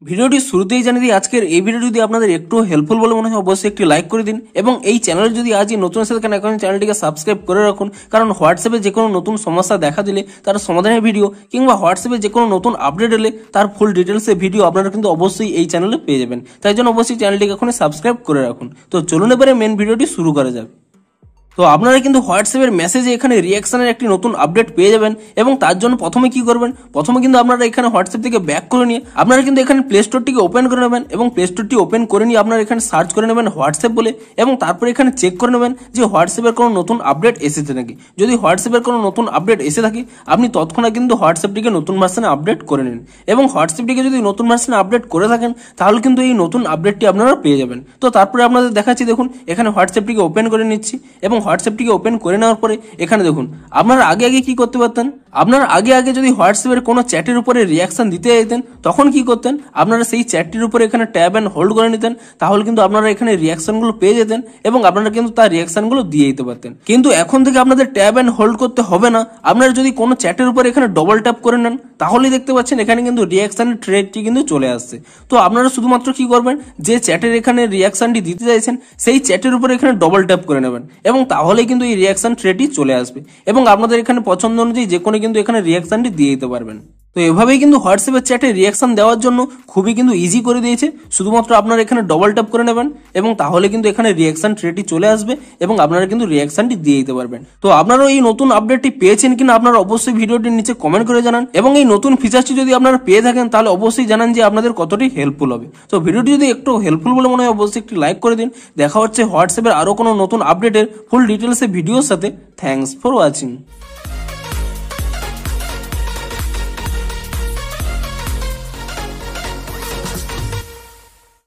ভিডিওটি শুরুতেই জানিয়ে দিই, আজকের এই ভিডিও যদি আপনাদের একটু হেল্পফুল বলে মনে হয় অবশ্যই একটি লাইক করে দিন এবং এই চ্যানেলে যদি আজই নতুন এসে থাকেন এখন চ্যানেলটিকে সাবস্ক্রাইব করে রাখুন, কারণ হোয়াটসঅ্যাপে যে কোনো নতুন সমস্যা দেখা দিলে তার সমাধানের ভিডিও কিংবা হোয়াটসঅ্যাপে যে কোনো নতুন আপডেট এলে তার ফুল ডিটেলসে ভিডিও আপনারা কিন্তু অবশ্যই এই চ্যানেলে পেয়ে যাবেন। তাই জন্য অবশ্যই চ্যানেলটিকে এখন সাবস্ক্রাইব করে রাখুন। তো চলুন এবারে মেন ভিডিওটি শুরু করা যাক। তো আপনারা কিন্তু হোয়াটসঅ্যাপের মেসেজে এখানে রিঅ্যাকশনের একটি নতুন আপডেট পেয়ে যাবেন এবং তার জন্য প্রথমে কি করবেন, প্রথমে কিন্তু আপনারা এখানে হোয়াটসঅ্যাপ থেকে ব্যাক করে নিয়ে আপনারা কিন্তু এখানে প্লে স্টোরটিকে ওপেন করে নেবেন এবং প্লে স্টোরটি ওপেন করে নিয়ে আপনারা এখানে সার্চ করে নেবেন হোয়াটসঅ্যাপ বলে এবং তারপরে এখানে চেক করে নেবেন যে হোয়াটসঅ্যাপের কোনো নতুন আপডেট এসেছে নাকি। যদি হোয়াটসঅ্যাপের কোনো নতুন আপডেট এসে থাকে আপনি তৎক্ষণাৎ কিন্তু হোয়াটসঅ্যাপটিকে নতুন ভার্সনে আপডেট করে নিন এবং হোয়াটসঅ্যাপটিকে যদি নতুন ভার্সনে আপডেট করে থাকেন তাহলে কিন্তু এই নতুন আপডেটটি আপনারা পেয়ে যাবেন। তো তারপরে আপনাদের দেখাচ্ছি, দেখুন এখানে হোয়াটসঅ্যাপটিকে ওপেন করে নিচ্ছি এবং হোয়াটসঅ্যাপটিকে ওপেন করে নেওয়ার পরে এখানে দেখুন আপনারা আগে কি করতে পারতেন, আপনারা আগে যদি হোয়াটসঅ্যাপের কোনো চ্যাটের উপরে রিঅ্যাকশন দিতে যেতেন তখন কি করতেন, আপনারা সেই চ্যাটটির উপরে এখানে ট্যাব অ্যান্ড হোল্ড করে নিতেন, তাহলে কিন্তু আপনারা এখানে রিঅ্যাকশনগুলো পেয়ে যেতেন এবং আপনারা কিন্তু তার রিঅ্যাকশনগুলো দিয়ে দিতে পারতেন। কিন্তু এখন থেকে আপনাদের ট্যাব অ্যান্ড হোল্ড করতে হবে না, আপনারা যদি কোনো চ্যাটের উপরে এখানে ডবল ট্যাপ করে নেন তাহলেই দেখতে পাচ্ছেন এখানে কিন্তু রিঅ্যাকশনের থ্রেডটি কিন্তু চলে আসছে। তো আপনারা শুধুমাত্র কি করবেন, যে চ্যাটের এখানে রিঅ্যাকশনটি দিতে চাইছেন সেই চ্যাটের উপরে এখানে ডবল ট্যাপ করে নেবেন এবং তাহলেই কিন্তু এই রিঅ্যাকশন থ্রেডটি চলে আসবে এবং আপনাদের এখানে পছন্দ অনুযায়ী যে কোনো কিন্তু এখানে রিঅ্যাকশনটি দিয়ে দিতে পারবেন। তো এভাবেই কিন্তু হোয়াটসঅ্যাপের চ্যাটে রিঅ্যাকশন দেওয়ার জন্য খুবই কিন্তু ইজি করে দিয়েছে। শুধুমাত্র আপনারা এখানে ডবল ট্যাপ করে নেবেন এবং তাহলে কিন্তু এখানে রিঅ্যাকশন থ্রেডটি চলে আসবে এবং আপনারা কিন্তু রিঅ্যাকশনটি দিয়ে দিতে পারবেন। তো আপনারা এই নতুন আপডেটটি পেয়েছেন কিনা আপনারা অবশ্যই ভিডিওটির নিচে কমেন্ট করে জানান এবং এই নতুন ফিচারটি যদি আপনারা পেয়ে থাকেন তাহলে অবশ্যই জানান যে আপনাদের কতটি হেল্পফুল হবে। তো ভিডিওটি যদি একটু হেল্পফুল বলে মনে হয় অবশ্যই একটি লাইক করে দিন। দেখা হচ্ছে হোয়াটসঅ্যাপের আরো কোনো নতুন আপডেটের ফুল ডিটেলসে ভিডিওর সাথে। Thanks for watching.